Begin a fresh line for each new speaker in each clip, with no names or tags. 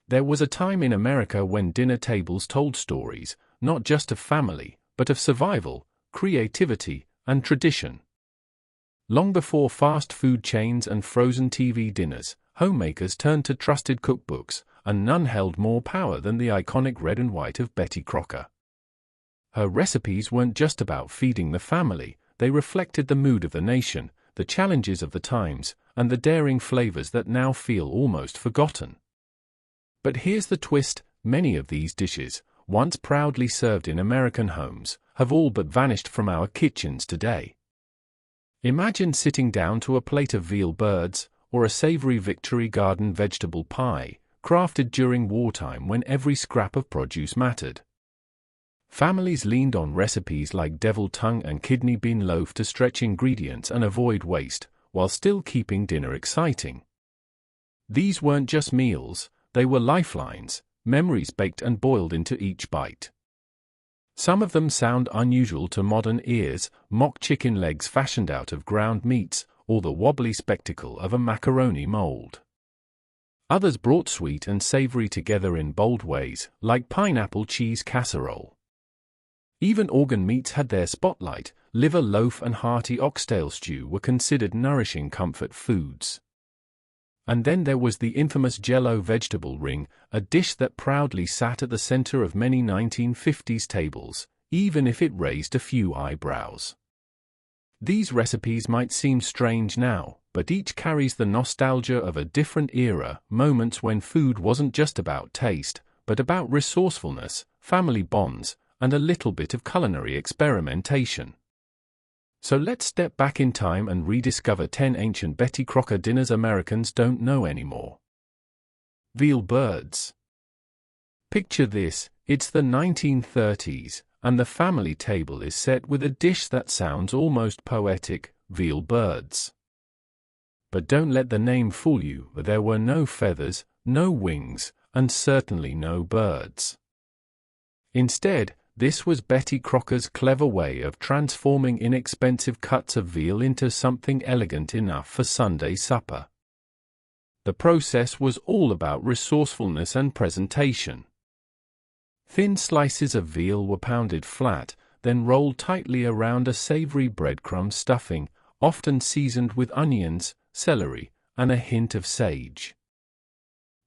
There was a time in America when dinner tables told stories, not just of family, but of survival, creativity, and tradition. Long before fast food chains and frozen TV dinners, homemakers turned to trusted cookbooks, and none held more power than the iconic red and white of Betty Crocker. Her recipes weren't just about feeding the family, they reflected the mood of the nation, the challenges of the times, and the daring flavors that now feel almost forgotten. But here's the twist: many of these dishes, once proudly served in American homes, have all but vanished from our kitchens today. Imagine sitting down to a plate of veal birds, or a savory Victory Garden vegetable pie, crafted during wartime when every scrap of produce mattered. Families leaned on recipes like devil tongue and kidney bean loaf to stretch ingredients and avoid waste, while still keeping dinner exciting. These weren't just meals, they were lifelines, memories baked and boiled into each bite. Some of them sound unusual to modern ears: mock chicken legs fashioned out of ground meats, or the wobbly spectacle of a macaroni mold. Others brought sweet and savory together in bold ways, like pineapple cheese casserole. Even organ meats had their spotlight: liver loaf and hearty oxtail stew were considered nourishing comfort foods. And then there was the infamous Jell-O vegetable ring, a dish that proudly sat at the center of many 1950s tables, even if it raised a few eyebrows. These recipes might seem strange now, but each carries the nostalgia of a different era, moments when food wasn't just about taste, but about resourcefulness, family bonds, and a little bit of culinary experimentation. So let's step back in time and rediscover 10 ancient Betty Crocker dinners Americans don't know anymore. Veal birds. Picture this: it's the 1930s, and the family table is set with a dish that sounds almost poetic: veal birds. But don't let the name fool you: there were no feathers, no wings, and certainly no birds. Instead, this was Betty Crocker's clever way of transforming inexpensive cuts of veal into something elegant enough for Sunday supper. The process was all about resourcefulness and presentation. Thin slices of veal were pounded flat, then rolled tightly around a savory breadcrumb stuffing, often seasoned with onions, celery, and a hint of sage.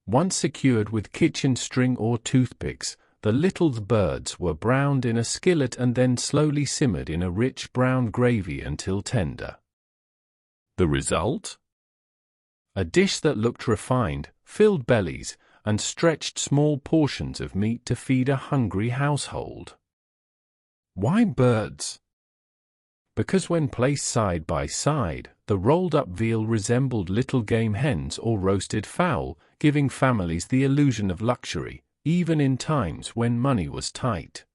Once secured with kitchen string or toothpicks, the little birds were browned in a skillet and then slowly simmered in a rich brown gravy until tender. The result? A dish that looked refined, filled bellies, and stretched small portions of meat to feed a hungry household. Why birds? Because when placed side by side, the rolled-up veal resembled little game hens or roasted fowl, giving families the illusion of luxury, even in times when money was tight.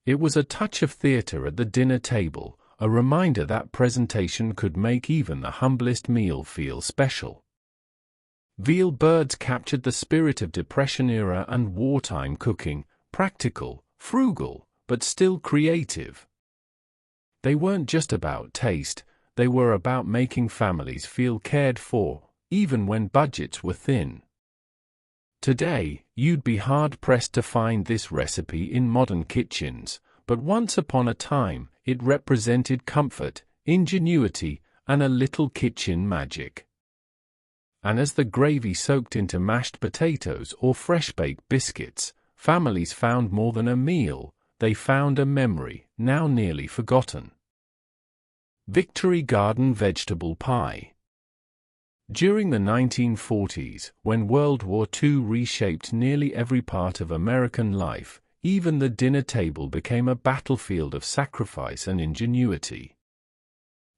It was a touch of theater at the dinner table, a reminder that presentation could make even the humblest meal feel special. Veal birds captured the spirit of Depression-era and wartime cooking: practical, frugal, but still creative. They weren't just about taste, they were about making families feel cared for, even when budgets were thin. Today, you'd be hard-pressed to find this recipe in modern kitchens, but once upon a time, it represented comfort, ingenuity, and a little kitchen magic. And as the gravy soaked into mashed potatoes or fresh-baked biscuits, families found more than a meal, they found a memory, now nearly forgotten. Victory Garden vegetable pie. During the 1940s, when World War II reshaped nearly every part of American life, even the dinner table became a battlefield of sacrifice and ingenuity.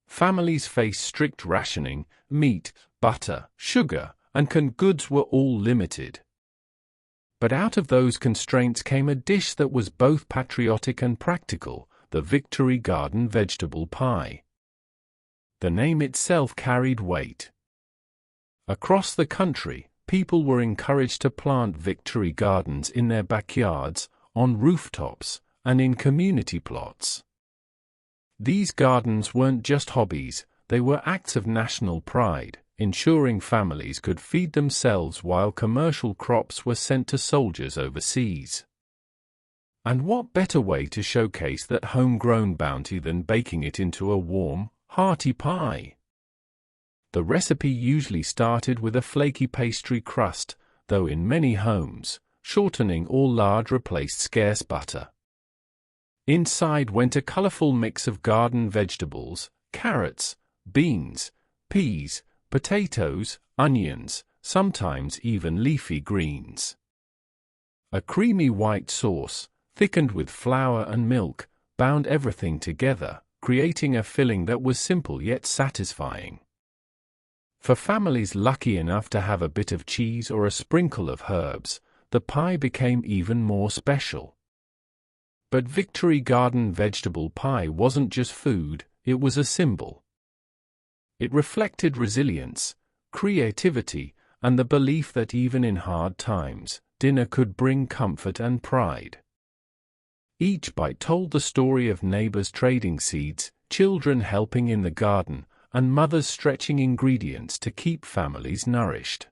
Families faced strict rationing: meat, butter, sugar, and canned goods were all limited. But out of those constraints came a dish that was both patriotic and practical: the Victory Garden vegetable pie. The name itself carried weight. Across the country, people were encouraged to plant victory gardens in their backyards, on rooftops, and in community plots. These gardens weren't just hobbies, they were acts of national pride, ensuring families could feed themselves while commercial crops were sent to soldiers overseas. And what better way to showcase that homegrown bounty than baking it into a warm, hearty pie? The recipe usually started with a flaky pastry crust, though in many homes, shortening or lard replaced scarce butter. Inside went a colorful mix of garden vegetables, carrots, beans, peas, potatoes, onions, sometimes even leafy greens. A creamy white sauce, thickened with flour and milk, bound everything together, creating a filling that was simple yet satisfying. For families lucky enough to have a bit of cheese or a sprinkle of herbs, the pie became even more special. But Victory Garden vegetable pie wasn't just food, it was a symbol. It reflected resilience, creativity, and the belief that even in hard times, dinner could bring comfort and pride. Each bite told the story of neighbors trading seeds, children helping in the garden, and mothers stretching ingredients to keep families nourished.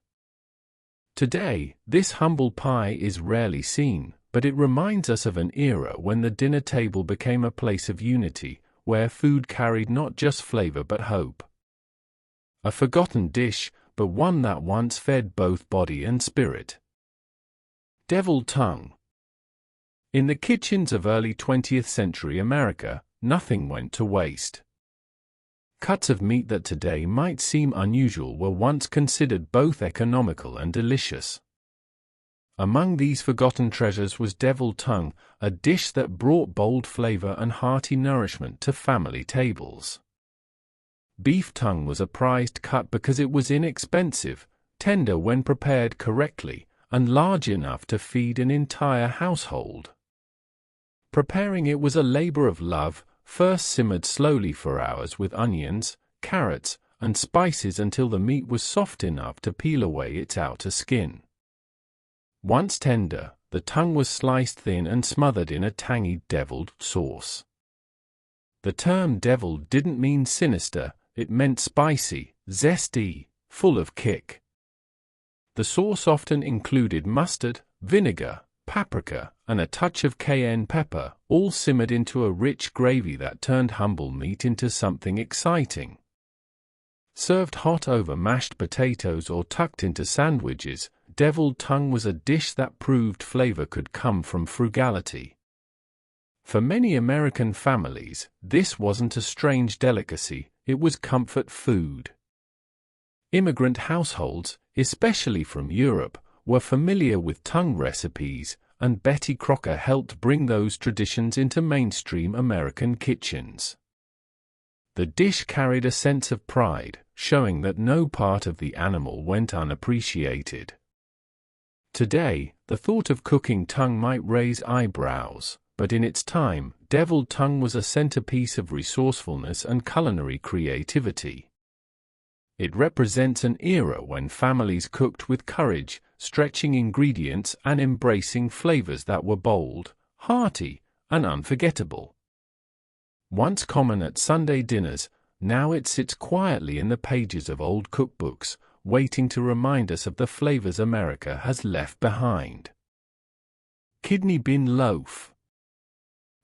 Today, this humble pie is rarely seen, but it reminds us of an era when the dinner table became a place of unity, where food carried not just flavor but hope. A forgotten dish, but one that once fed both body and spirit. Deviled tongue. In the kitchens of early 20th century America, nothing went to waste. Cuts of meat that today might seem unusual were once considered both economical and delicious. Among these forgotten treasures was deviled tongue, a dish that brought bold flavor and hearty nourishment to family tables. Beef tongue was a prized cut because it was inexpensive, tender when prepared correctly, and large enough to feed an entire household. Preparing it was a labor of love, first simmered slowly for hours with onions, carrots, and spices until the meat was soft enough to peel away its outer skin. Once tender, the tongue was sliced thin and smothered in a tangy deviled sauce. The term deviled didn't mean sinister, it meant spicy, zesty, full of kick. The sauce often included mustard, vinegar, paprika, and a touch of cayenne pepper, all simmered into a rich gravy that turned humble meat into something exciting. Served hot over mashed potatoes or tucked into sandwiches, deviled tongue was a dish that proved flavor could come from frugality. For many American families, this wasn't a strange delicacy, it was comfort food. Immigrant households, especially from Europe, were familiar with tongue recipes, and Betty Crocker helped bring those traditions into mainstream American kitchens. The dish carried a sense of pride, showing that no part of the animal went unappreciated. Today, the thought of cooking tongue might raise eyebrows, but in its time, deviled tongue was a centerpiece of resourcefulness and culinary creativity. It represents an era when families cooked with courage, stretching ingredients and embracing flavors that were bold, hearty, and unforgettable. Once common at Sunday dinners, now it sits quietly in the pages of old cookbooks, waiting to remind us of the flavors America has left behind. Kidney bean loaf.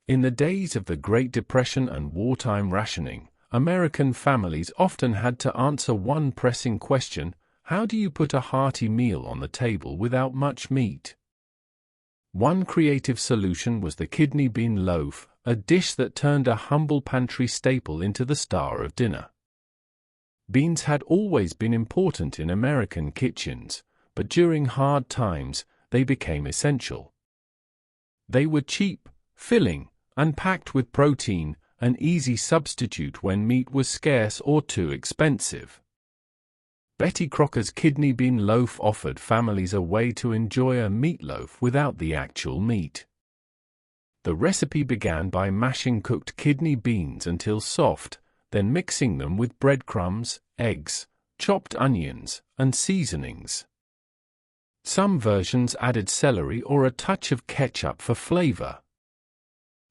In the days of the Great Depression and wartime rationing, American families often had to answer one pressing question: how do you put a hearty meal on the table without much meat? One creative solution was the kidney bean loaf, a dish that turned a humble pantry staple into the star of dinner. Beans had always been important in American kitchens, but during hard times, they became essential. They were cheap, filling, and packed with protein, an easy substitute when meat was scarce or too expensive. Betty Crocker's kidney bean loaf offered families a way to enjoy a meatloaf without the actual meat. The recipe began by mashing cooked kidney beans until soft, then mixing them with breadcrumbs, eggs, chopped onions, and seasonings. Some versions added celery or a touch of ketchup for flavor.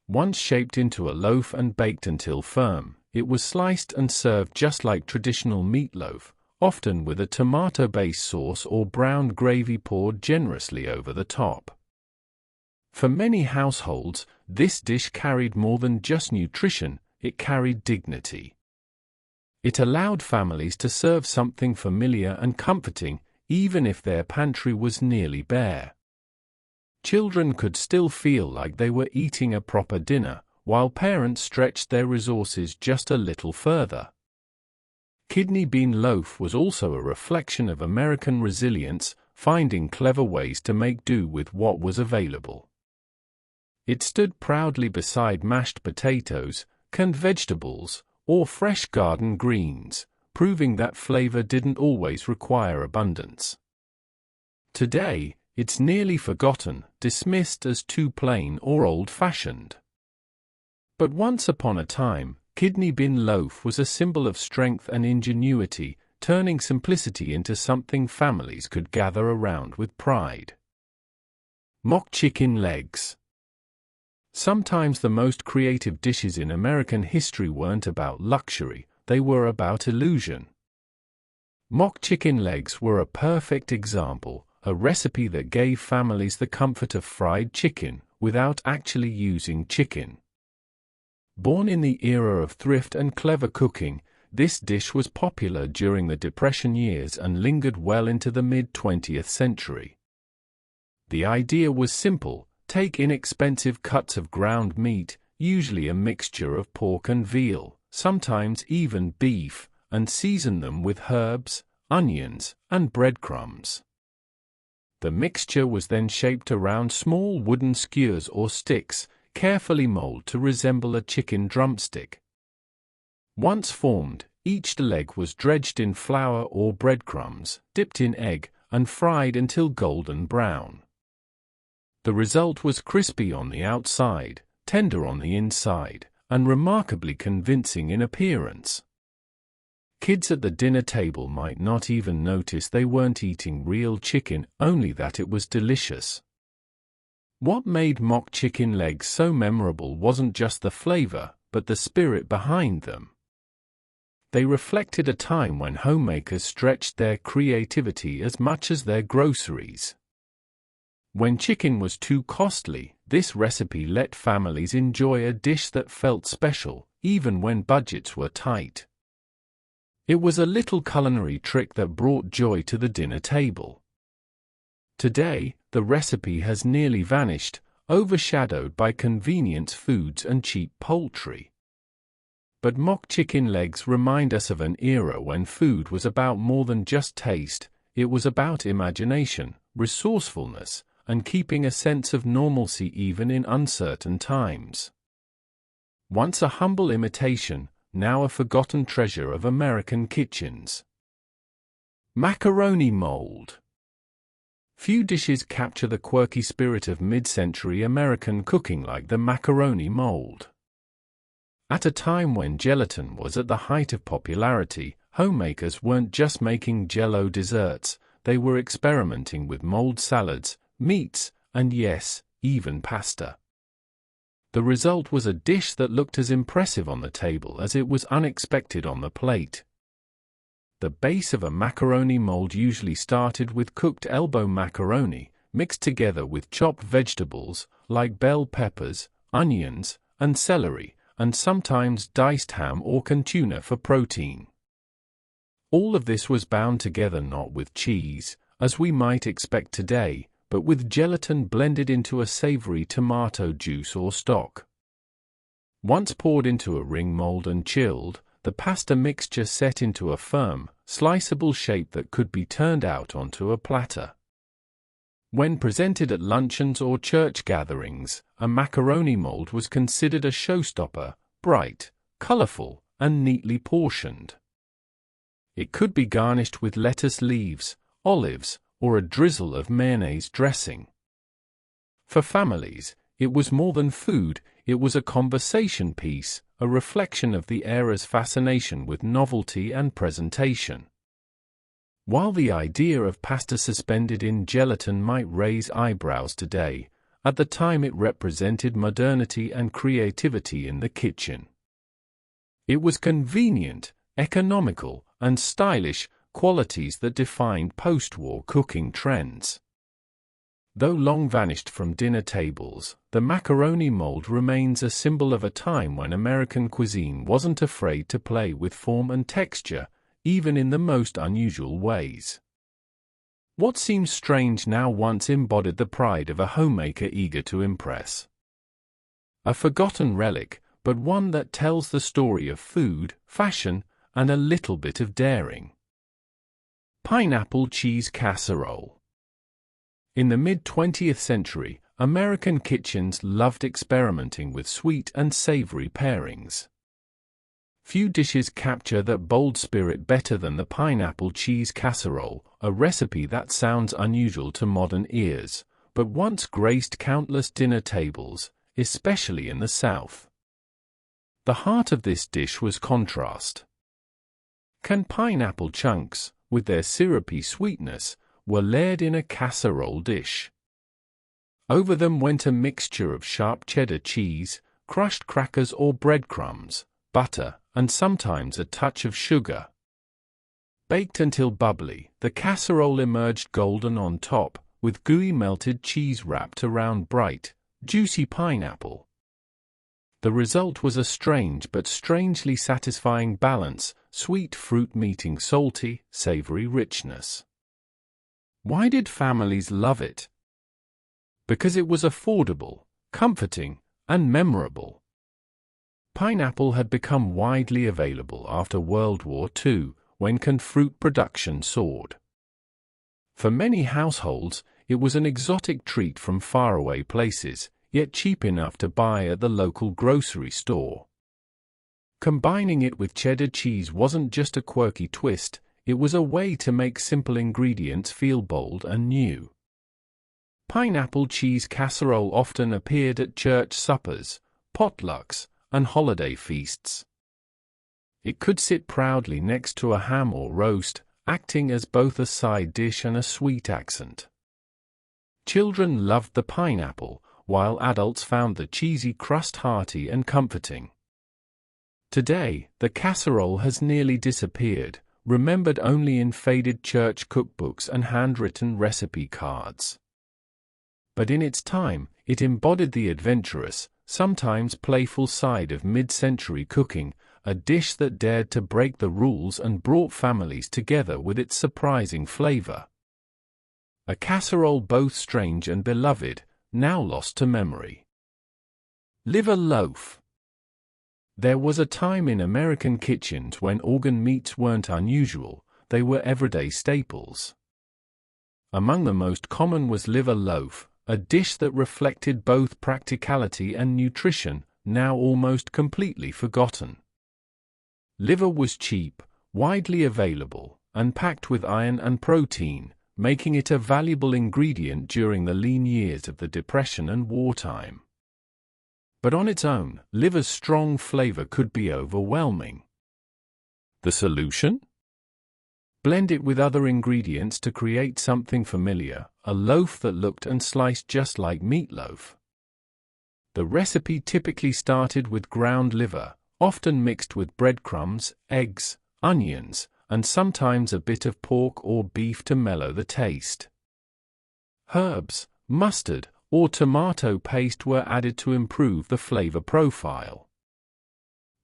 Once shaped into a loaf and baked until firm, it was sliced and served just like traditional meatloaf, often with a tomato-based sauce or brown gravy poured generously over the top. For many households, this dish carried more than just nutrition, it carried dignity. It allowed families to serve something familiar and comforting, even if their pantry was nearly bare. Children could still feel like they were eating a proper dinner, while parents stretched their resources just a little further. Kidney bean loaf was also a reflection of American resilience, finding clever ways to make do with what was available. It stood proudly beside mashed potatoes, canned vegetables, or fresh garden greens, proving that flavor didn't always require abundance. Today, it's nearly forgotten, dismissed as too plain or old-fashioned. But once upon a time, kidney bean loaf was a symbol of strength and ingenuity, turning simplicity into something families could gather around with pride. Mock chicken legs. Sometimes the most creative dishes in American history weren't about luxury, they were about illusion. Mock chicken legs were a perfect example, a recipe that gave families the comfort of fried chicken, without actually using chicken. Born in the era of thrift and clever cooking, this dish was popular during the Depression years and lingered well into the mid-20th century. The idea was simple: take inexpensive cuts of ground meat, usually a mixture of pork and veal, sometimes even beef, and season them with herbs, onions, and breadcrumbs. The mixture was then shaped around small wooden skewers or sticks, carefully molded to resemble a chicken drumstick. Once formed, each leg was dredged in flour or breadcrumbs, dipped in egg, and fried until golden brown. The result was crispy on the outside, tender on the inside, and remarkably convincing in appearance. Kids at the dinner table might not even notice they weren't eating real chicken, only that it was delicious. What made mock chicken legs so memorable wasn't just the flavor, but the spirit behind them. They reflected a time when homemakers stretched their creativity as much as their groceries. When chicken was too costly, this recipe let families enjoy a dish that felt special, even when budgets were tight. It was a little culinary trick that brought joy to the dinner table. Today, the recipe has nearly vanished, overshadowed by convenience foods and cheap poultry. But mock chicken legs remind us of an era when food was about more than just taste, it was about imagination, resourcefulness, and keeping a sense of normalcy even in uncertain times. Once a humble imitation, now a forgotten treasure of American kitchens. Macaroni mold. Few dishes capture the quirky spirit of mid-century American cooking like the macaroni mold. At a time when gelatin was at the height of popularity, homemakers weren't just making Jell-O desserts, they were experimenting with mold salads, meats, and yes, even pasta. The result was a dish that looked as impressive on the table as it was unexpected on the plate. The base of a macaroni mold usually started with cooked elbow macaroni, mixed together with chopped vegetables, like bell peppers, onions, and celery, and sometimes diced ham or canned tuna for protein. All of this was bound together not with cheese, as we might expect today, but with gelatin blended into a savory tomato juice or stock. Once poured into a ring mold and chilled, the pasta mixture set into a firm, sliceable shape that could be turned out onto a platter. When presented at luncheons or church gatherings, a macaroni mold was considered a showstopper, bright, colorful, and neatly portioned. It could be garnished with lettuce leaves, olives, or a drizzle of mayonnaise dressing. For families, it was more than food, it was a conversation piece, a reflection of the era's fascination with novelty and presentation. While the idea of pasta suspended in gelatin might raise eyebrows today, at the time it represented modernity and creativity in the kitchen. It was convenient, economical, and stylish, qualities that defined post-war cooking trends. Though long vanished from dinner tables, the macaroni mold remains a symbol of a time when American cuisine wasn't afraid to play with form and texture, even in the most unusual ways. What seems strange now once embodied the pride of a homemaker eager to impress. A forgotten relic, but one that tells the story of food, fashion, and a little bit of daring. Pineapple cheese casserole. In the mid-20th century, American kitchens loved experimenting with sweet and savory pairings. Few dishes capture that bold spirit better than the pineapple cheese casserole, a recipe that sounds unusual to modern ears, but once graced countless dinner tables, especially in the South. The heart of this dish was contrast. Canned pineapple chunks, with their syrupy sweetness, were layered in a casserole dish. Over them went a mixture of sharp cheddar cheese, crushed crackers or breadcrumbs, butter, and sometimes a touch of sugar. Baked until bubbly, the casserole emerged golden on top, with gooey melted cheese wrapped around bright, juicy pineapple. The result was a strange but strangely satisfying balance, sweet fruit meeting salty, savory richness. Why did families love it? Because it was affordable, comforting, and memorable. Pineapple had become widely available after World War II, when canned fruit production soared. For many households, it was an exotic treat from faraway places, yet cheap enough to buy at the local grocery store. Combining it with cheddar cheese wasn't just a quirky twist, it was a way to make simple ingredients feel bold and new. Pineapple cheese casserole often appeared at church suppers, potlucks, and holiday feasts. It could sit proudly next to a ham or roast, acting as both a side dish and a sweet accent. Children loved the pineapple, while adults found the cheesy crust hearty and comforting. Today, the casserole has nearly disappeared, remembered only in faded church cookbooks and handwritten recipe cards. But in its time, it embodied the adventurous, sometimes playful side of mid-century cooking, a dish that dared to break the rules and brought families together with its surprising flavor. A casserole both strange and beloved, now lost to memory. Liver loaf. There was a time in American kitchens when organ meats weren't unusual, they were everyday staples. Among the most common was liver loaf, a dish that reflected both practicality and nutrition, now almost completely forgotten. Liver was cheap, widely available, and packed with iron and protein, making it a valuable ingredient during the lean years of the Depression and wartime. But on its own, liver's strong flavor could be overwhelming. The solution? Blend it with other ingredients to create something familiar, a loaf that looked and sliced just like meatloaf. The recipe typically started with ground liver, often mixed with breadcrumbs, eggs, onions, and sometimes a bit of pork or beef to mellow the taste. Herbs, mustard, or tomato paste were added to improve the flavor profile.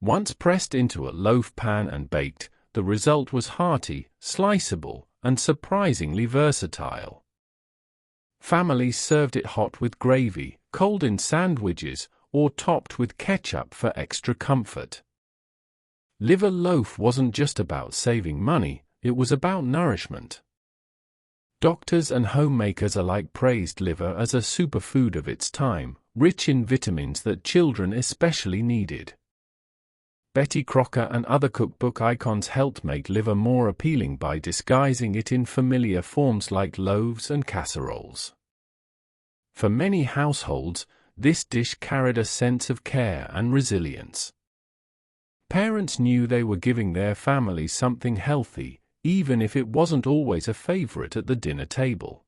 Once pressed into a loaf pan and baked, the result was hearty, sliceable, and surprisingly versatile. Families served it hot with gravy, cold in sandwiches, or topped with ketchup for extra comfort. Liver loaf wasn't just about saving money, it was about nourishment. Doctors and homemakers alike praised liver as a superfood of its time, rich in vitamins that children especially needed. Betty Crocker and other cookbook icons helped make liver more appealing by disguising it in familiar forms like loaves and casseroles. For many households, this dish carried a sense of care and resilience. Parents knew they were giving their families something healthy, even if it wasn't always a favorite at the dinner table.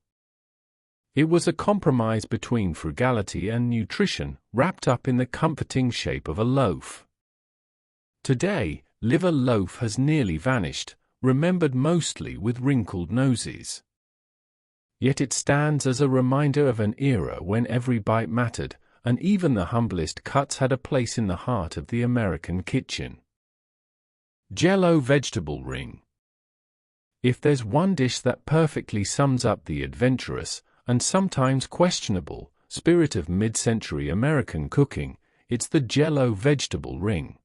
It was a compromise between frugality and nutrition, wrapped up in the comforting shape of a loaf. Today, liver loaf has nearly vanished, remembered mostly with wrinkled noses. Yet it stands as a reminder of an era when every bite mattered, and even the humblest cuts had a place in the heart of the American kitchen. Jell-O vegetable ring. If there's one dish that perfectly sums up the adventurous, and sometimes questionable, spirit of mid-century American cooking, it's the Jell-O vegetable ring.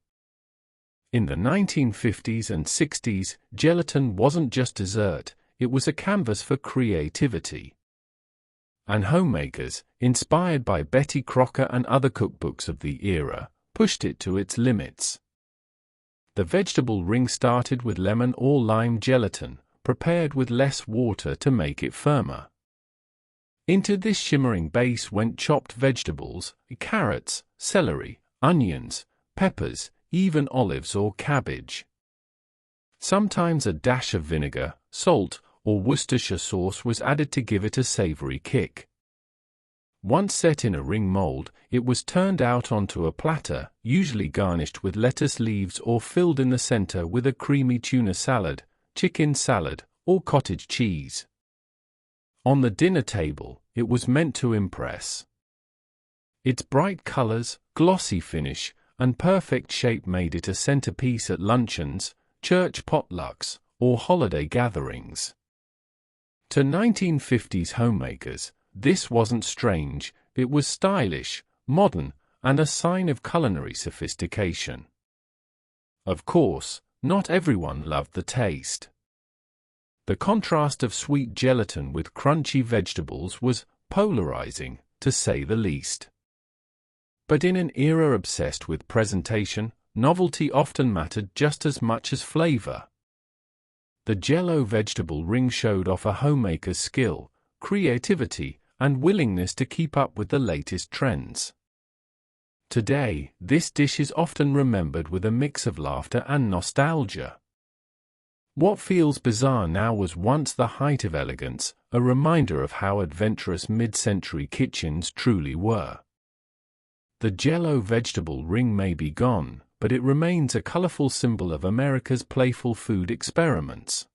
In the 1950s and 60s, gelatin wasn't just dessert, it was a canvas for creativity. And homemakers, inspired by Betty Crocker and other cookbooks of the era, pushed it to its limits. The vegetable ring started with lemon or lime gelatin, prepared with less water to make it firmer. Into this shimmering base went chopped vegetables, carrots, celery, onions, peppers, even olives or cabbage. Sometimes a dash of vinegar, salt, or Worcestershire sauce was added to give it a savory kick. Once set in a ring mold, it was turned out onto a platter, usually garnished with lettuce leaves or filled in the center with a creamy tuna salad, chicken salad, or cottage cheese. On the dinner table, it was meant to impress. Its bright colors, glossy finish, and perfect shape made it a centerpiece at luncheons, church potlucks, or holiday gatherings. To 1950s homemakers, this wasn't strange, it was stylish, modern, and a sign of culinary sophistication. Of course, not everyone loved the taste. The contrast of sweet gelatin with crunchy vegetables was polarizing, to say the least. But in an era obsessed with presentation, novelty often mattered just as much as flavor. The Jell-O vegetable ring showed off a homemaker's skill, creativity, and willingness to keep up with the latest trends. Today, this dish is often remembered with a mix of laughter and nostalgia. What feels bizarre now was once the height of elegance, a reminder of how adventurous mid-century kitchens truly were. The Jell-O vegetable ring may be gone, but it remains a colorful symbol of America's playful food experiments.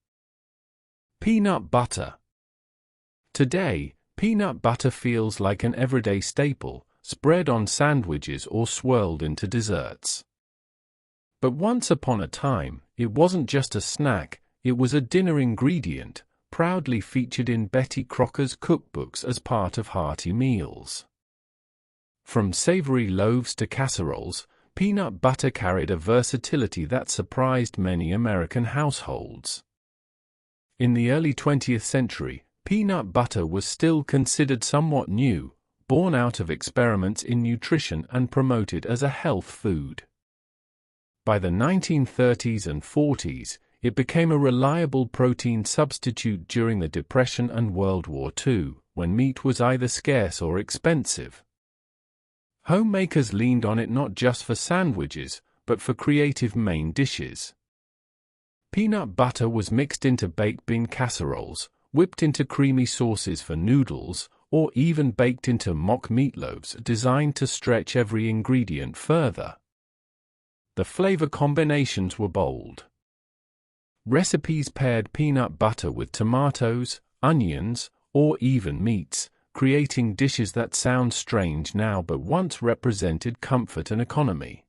Peanut butter. Today, peanut butter feels like an everyday staple, spread on sandwiches or swirled into desserts. But once upon a time, it wasn't just a snack, it was a dinner ingredient, proudly featured in Betty Crocker's cookbooks as part of hearty meals. From savory loaves to casseroles, peanut butter carried a versatility that surprised many American households. In the early 20th century, peanut butter was still considered somewhat new, born out of experiments in nutrition and promoted as a health food. By the 1930s and 40s, it became a reliable protein substitute during the Depression and World War II, when meat was either scarce or expensive. Homemakers leaned on it not just for sandwiches, but for creative main dishes. Peanut butter was mixed into baked bean casseroles, whipped into creamy sauces for noodles, or even baked into mock meatloaves designed to stretch every ingredient further. The flavor combinations were bold. Recipes paired peanut butter with tomatoes, onions, or even meats, creating dishes that sound strange now but once represented comfort and economy.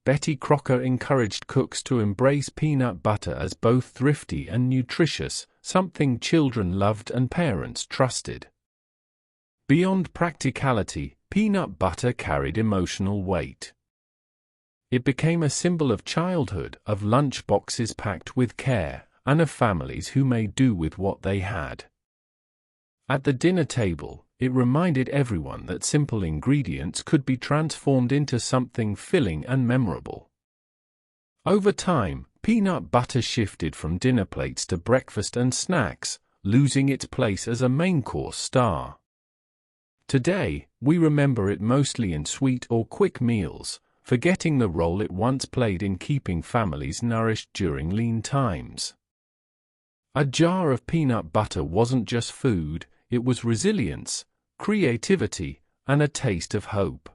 Betty Crocker encouraged cooks to embrace peanut butter as both thrifty and nutritious, something children loved and parents trusted. Beyond practicality, peanut butter carried emotional weight. It became a symbol of childhood, of lunch boxes packed with care, and of families who made do with what they had. At the dinner table, it reminded everyone that simple ingredients could be transformed into something filling and memorable. Over time, peanut butter shifted from dinner plates to breakfast and snacks, losing its place as a main course star. Today, we remember it mostly in sweet or quick meals, forgetting the role it once played in keeping families nourished during lean times. A jar of peanut butter wasn't just food, it was resilience, creativity, and a taste of hope.